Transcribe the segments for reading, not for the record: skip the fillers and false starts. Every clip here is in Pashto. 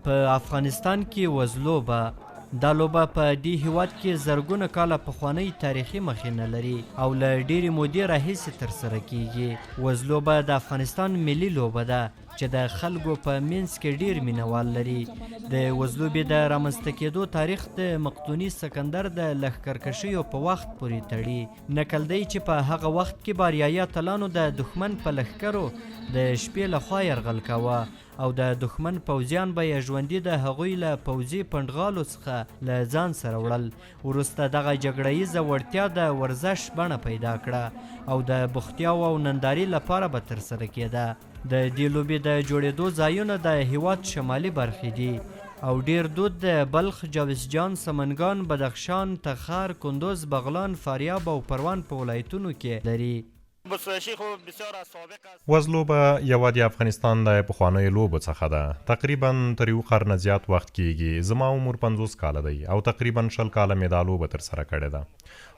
په افغانستان کې وزلوبه دا لوبه په دې هیواد کې زرګونه کاله پخوانی تاریخي مخینه لري او له ډېرې مودې راهیسې ترسره کیږي. وزلوبه د افغانستان ملي لوبه ده چې د خلکو په منځ کې ډېر مینوال لري. د وزلوبې د رامنځته کېدو تاریخ د مقدوني سکندر د لښکرکشیو په وخت پورې تړي. نقل دی چې په هغه وخت کې باریايي اتلانو د دښمن په لښکرو د شپې لخوا یرغل کاوه او د دښمن پوځیان به یې ژوندي د هغوی له پوځي پنډغالو څخه له ځان سره وړل. وروسته دغه جګړه ییزه وړتیا د ورزش بڼه پیدا کړه او د بوختیاو او نندارې لپاره به ترسره کېده. د دې لوبې د جوړېدو ځایونه د هیواد شمالي برخې دي او ډیر دود د بلخ، جاوزجان، سمنګان، بدخشان، تخار، کندوز، بغلان، فاریاب او پروان په ولایتونو کې لري. وزلوبه یوه د افغانستان د پخوانیو لوبو څخه ده. تقریبا تر یو قرن زیات وخت کیږي. زما عمر 50 کاله دی او تقریبا 20 کاله مې دا لوبه ترسره کړې ده.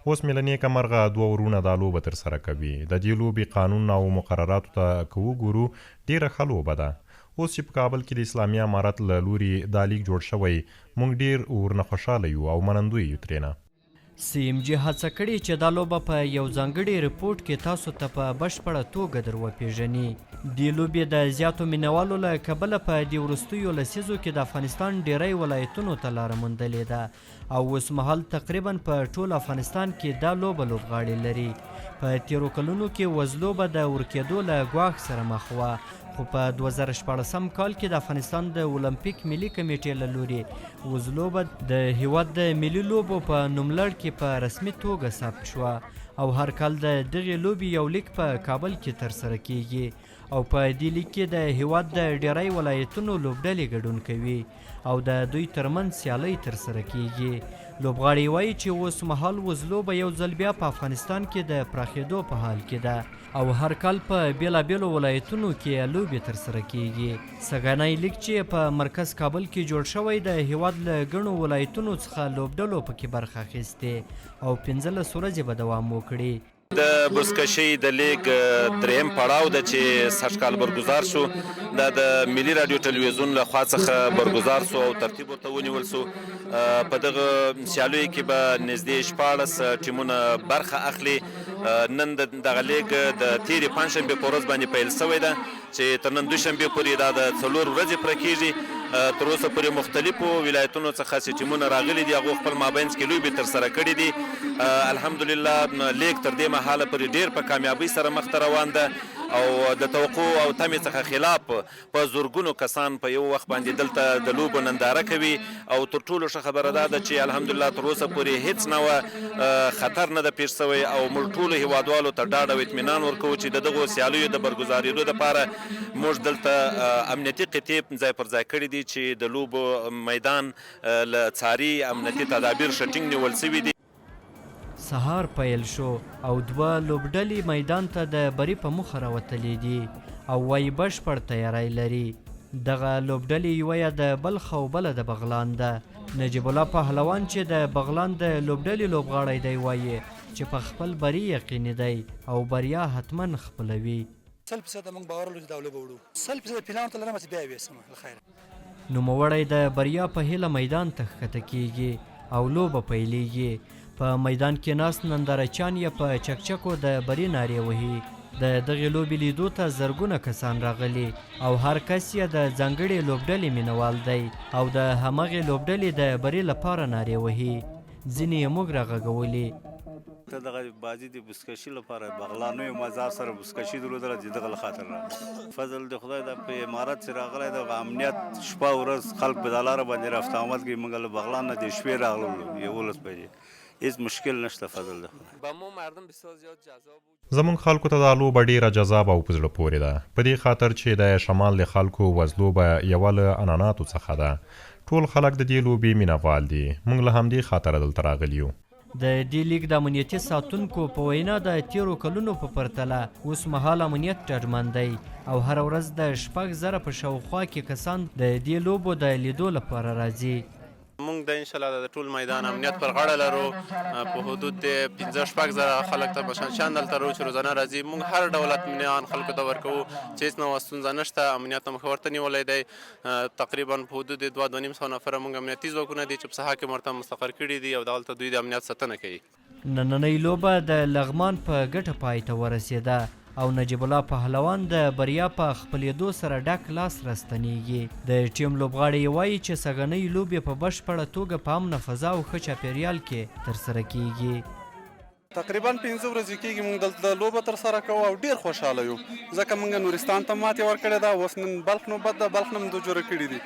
اوس مې له نیکه مرغه 2 ورونه دا لوبه ترسره کوي. د دې لوبې قانون او مقرراتو ته که وګورو ډیره ښه لوبه ده. اوس چې په کابل کې د اسلامي امارت له لوري دا لیګ جوړ شوی موږ ډیر ورنه خوشحاله یو او منندوی یو ترېنه. CMG هڅه کړې چې دا لوبه په یو ځانګړي رپورټ کې تاسو ته په بشپړه توګه در وپېژني. دې لوبې د زیاتو مینوالو له کبله په دې وروستیو لسیزو کې د افغانستان ډیری ولایتونو ته لاره موندلې ده او اوس مهال تقریبا په ټول افغانستان کې دا لوبه لوبغاړي لري. په تیرو کلونو کې وزلوبه د ورکېدو له ګواښ سره مخ وه، خو په 2014 کال کې د افغانستان د اولمپیک ملي کمیټې له لوري وزلوبه د هیواد د ملي لوبو په نوملړ کې په رسمي توګه ثبت شوه او هر کال د دغې لوبې یو لیګ په کابل کې ترسره کیږي او په دې لیګ کې د هیواد د ډیری ولایتونو لوبډلې ګډون کوي او د دوی ترمنځ سیالۍ ترسره کیږي. لوبغاړي وایي چې اوس مهال وزلوبه یو ځل بیا په افغانستان کې د پراخېدو په حال کې ده او هر کال په بیلابیلو ولایتونو کې لوبې ترسره کیږي. سږنی لیګ چې په مرکز کابل کې جوړ شوی د هیواد له ګڼو ولایتونو څخه لوبډلو پکې برخه اخیستې او 15 ورځې به دوام وکړي. د بزکشۍ د لیګ دریم پړاو ده چې سږ کال برګزار شو. دا د ملي رادیو ټلویزیون له خوا څخه برګزار سو او ترتیب ورته ونیول سو. په دغه سیالیو کې به نږدې 14 ټیمونه برخه اخلي. نن دغه لیګ د تیرې پنجشنبې په ورځ باندې پیل شوی ده چې تر نن دوشنبې پورې دا د 4 ورځې پوره کیږي. تر اوسه پورې مختلفو ولایتونو څخه چې ټیمونه راغلي دي هغو خپل مابینځ کې لوبې ترسره کړي دي. الحمدلله لیګ تر دې مهاله پورې ډېر په کامیابۍ سره مخته روان ده او د توقع او تمې څخه خلاف په زرګونو کسان په یو وخت باندې دلته د لوبو ننداره کوي او تر ټولو ښه خبره دا ده چې الحمدلله تر اوسه پورې هیڅ نوع خطر نه ده پیښ شوی او موږ ټولو هیوادوالو ته ډاډ او اطمینان ورکوو چې د دغو سیالیو د برګزارېدو دپاره موږ دلته امنیتي قطعې ځای پر ځای کړي دي چې د لوبو میدان له څاري امنیتي تدابیر ښه ټینګ نیول شوي دي. سهار پیل شو او 2 لوبډلې میدان ته د بري په مخه راوتلې دي او وایي بشپړ تیاری لري. دغه لوبډلې یوه یې د بلخ او بله د بغلان ده. نجیب الله پهلوان چې د بغلان د لوبډلې لوبغاړی دی وایي چې په خپل بري یقیني دی او بریا حتما خپلوي. 100% موږ باور لرو چې دا لوبه وړو. 100% فینال ته لرم چې بیا ویسم الخير. نوموړی د بریا په هیله میدان ته ښکته کیږي او لوبه پیلیږي. په میدان کې ناست نندارچیان یې په چکچکو د بري نارې وهي. د دغې لوبې لیدو ته زرګونه کسان راغلي او هر کس یې د ځانګړې لوبډلې مینوال دی او د همغې لوبډلې د بري لپاره نارې وهي. ځینې یې موږ راغږولي. ته دغه بازي د بزکشي لپاره بغلانو یو مزار سره بزکشي درلودله چې دغه له خاطر راغلی. فضل د خدای د په امارت چې راغلی د امنیت شپه ورځ خلک په دا لاره باندې رفت آمد کوي. موږ له بغلان نه د شپې راغلو 11 بجې. هیڅ مشکل نشته. فضل ده زمونږ خلکو ته دا لوبه ډیره جذابه او په زړه پورې ده په دې خاطر چې د شمال د خلکو وزلوبه یوه له عنعناتو څخه ده. ټول خلک د دې لوبې مینهوال دي. موږ له همدې خاطره دلته راغلي یو. د دې لیګ د امنیتي ساتونکو په وینا د تیرو کلونو په پرتله اوس مهال امنیت ډاډمن دی او هره ورځ د 6,000 په شاوخوا کې کسان د دې لوبو د لیدو لپاره راځي. موږ د انشاءالله د ټول میدان امنیت پر غاړه لرو په حدود د 15-16 زره خلک ته بشان دلته رو چې روزانه راځي. موږ هر ډول اطمینان خلکو ته ورکوو چې هېڅ نوع ستونزه نشته. امنیت مخې ورته نیولی دی. تقریبا په حدود د 2-2.5 نفره موږ امنیتي ځواکونه دي چې په ساحه کې ورته مستقر کړي دي او دلته دوی د امنیت ساتنه کوي. نننۍ لوبه د لغمان په ګټه پای ته ورسېده او نجیب الله پهلوان د بریا په خپلېدو سره ډک لاس راستنیږي. د ټیم لوبغاړی وایي چې سږنۍ لوبې په بشپړه توګه په امنه فضا او ښه چاپیریال کې ترسره کیږي. تقریبا 5 ورځې کېږي موږ دلته لوبه ترسره کوو او ډېر خوشحاله یو ځکه موږ نورستان ته ماتې ورکړې ده. اوس نن بلخ نوبت ده، بلخ نه مو جوړه کړي دي.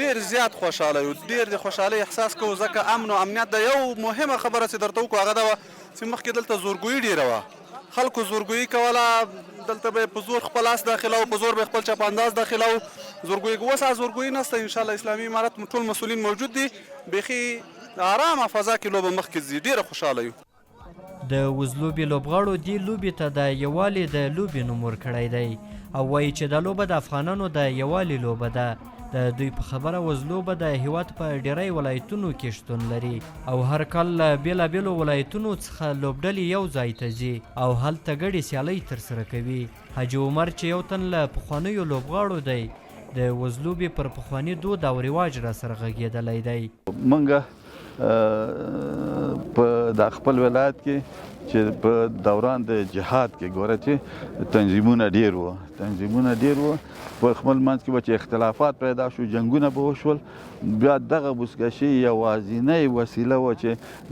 ډېر زیات خوشحاله یو، ډېر د خوشحالۍ احساس کوو ځکه امن او امنیت د یو مهمه خبره چې درته وکړو هغه دا وه چې مخکې دلته زورګویي ډېره وه. خلکو زورګویي کوله، دلته به په زور خپل آس داخلو، په زور به خپل چپانداز داخلو. زورګویي اوس زورګویي نشته. انشاءالله اسلامي امارت ټول مسؤلین موجود دي. بیخي آرامه فضا کې لوبه مخکې ځي. ډېره خوشحاله یو. د وزلوبې لوبغاړو دې لوبې ته د یووالي د لوبې نوم ورکړی دی او وایي چې دا لوبه د افغانانو د یووالي لوبه ده. د دوی په خبره وزلوبه د هیواد په ډیری ولایتونو کې شتون لري او هر کال له بیلابیلو ولایتونو څخه لوبډلې یو ځای ته ځي او هلته ګډې سیالۍ ترسره کوي. حاجي عمر چې یو تن له پخوانیو لوبغاړو دی، د وزلوبې پر پخواني دود او رواج را سره غږېدلی دی. موږ په د خپل ولایت کې چې په دوران د جهاد کې ګوره چې تنظیمونه ډېر وو په خپل منځ کې به چې اختلافات پیدا شو، جنګونه به وشول. بیا دغه بزکشي یوازینۍ وسیله وه چې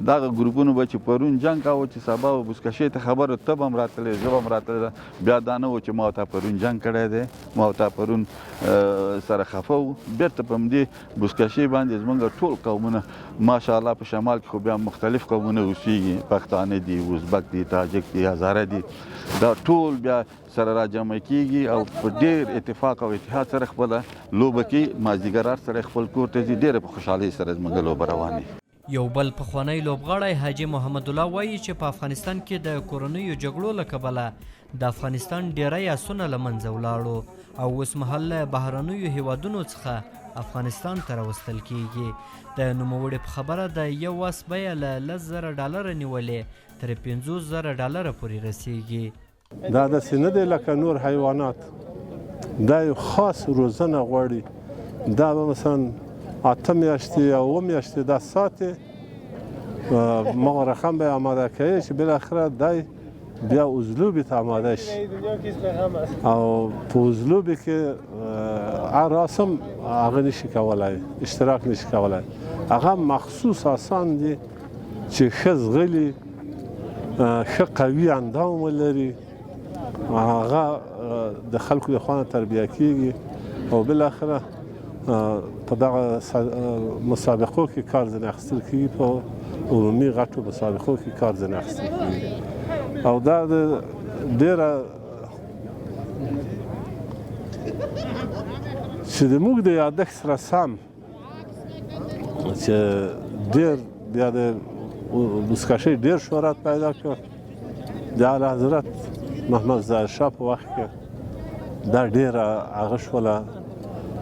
دغه ګروپونو به چې پرون جنګ کاوه چې سبا به بزکشي ته خبره ته به هم راتلې زه به هم راتلې. بیا دا نه و چې ما ورته پرون جنګ کړی دی، ما ورته پرون سره خفه وو. بېرته په همدې بزکشي باندې زموږ ټول قومونه ماشاءالله په شمال کې خو بیا مختلف قومونه اوسېږي، پښتانه دي، ازبک دي، تاجک دي، هزاره دي. دا ټول بیا سره راجمع کیږي او په ډېر اتفاق او اتحاد سره خپله لوبه کوي. مازدیګر سره خپل کور ته ځي. ډېره په خوشحالۍ سره زموږ لوبه روانې. یو بل پخوانی لوبغاړی حاجي محمد الله وایي چې په افغانستان کې د کورنیو جګړو له کبله د افغانستان ډیری آسونه له منځه ولاړو او اوس مهال له بهرنیو هیوادونو څخه افغانستان ته راوستل کیږي. د نوموړي په خبره د یو آس بیه له $10,000 نیولې تر $50,000 پورې رسیږي. دا داسې نه دی لکه نور حیوانات، دا یو خاص روزنه غواړي. دا به مثلا 8 میاشتې او 7 میاشتې دا ساتي، مغه رقم به آماده کوي چې بالاخره دی بیا وزلوبې ته آماده شي او په وزلوبې کې هر رسم هغه نشي کولی، اشتراک نشي کولی. هغه مخصوص آسان دي چې ښه زغلي، ښه قوي اندام ولري، هغه د خلکو د خوا تربیه کیږي او بالاخره په دغه مسابقو کې کار ځینې اخیستل کیږي، په عمومي غټو مسابقو کې کار ځینې اخیستل کیږي او دا ډېره چې زموږ د یادښت سره سم چې ډېر بیا د بزکشۍ ډېر شهرت پیدا کړ. د اعلیحضرت محمد ظاهر شاه په وخت کې دا ډېره هغه شوله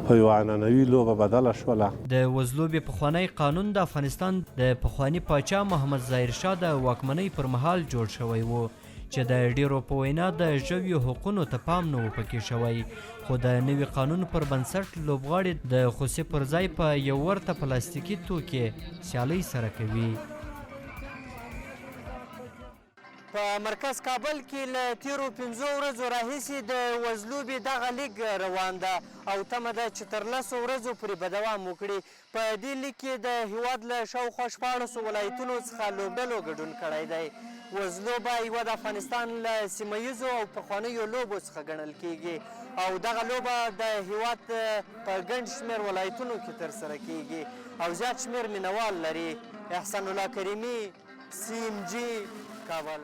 په یوه عنعنوي لوبه بدله شوله. د وزلوبې پخوانی قانون د افغانستان د پخواني پاچا محمد ظاهر شاه د واکمنۍ پر مهال جوړ شوی و چې د ډیرو په وینا د ژویو حقونو ته پام نه و پکې شوی، خو د نوي قانون پر بنسټ لوبغاړي د خوسي پر ځای په یو ورته پلاستیکي توکي سیالۍ سره کوي. په مرکز کابل کې له تیرو 5 ورځو راهیسې د وزلوبې دغه لیګ روان ده او تمه ده چې تر 10 ورځو پورې به دوام وکړي. په دې لیګ کې د هیواد له شاوخوا 14 ولایتونو څخه لوبډلو ګډون کړی دی. وزلوبه یوه د افغانستان له سیمه ییزو او پخوانیو لوبو څخه ګڼل کیږي او دغه لوبه د هیواد په ګڼ شمېر ولایتونو کې ترسره کیږي او زیات شمېر مینوال لري. احسان الله کریمي، CMG کابل.